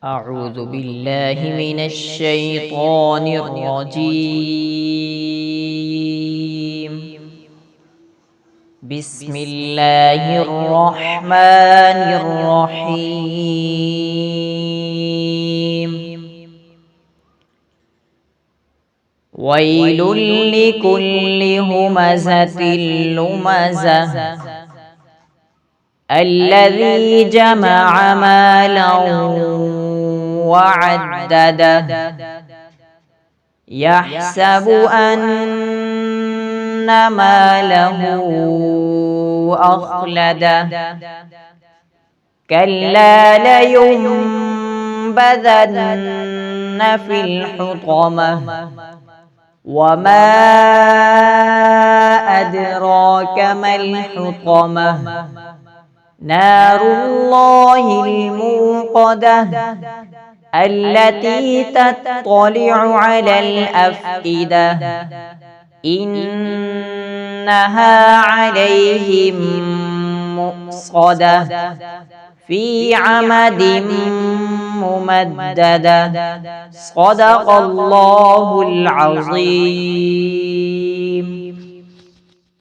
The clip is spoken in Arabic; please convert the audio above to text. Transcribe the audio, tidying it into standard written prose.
أعوذ بالله من الشيطان الرجيم. بسم الله الرحمن الرحيم. ويل لكل همزة لمزة الذي جمع مالا وعدده يحسب أن ماله أخلده كلا لينبذن في الحطمة وما أدراك ما الحطمة نار الله الموقدة التي تطلع على الأفئدة إنها عليهم مؤصدة في عمد ممددة صدق الله العظيم.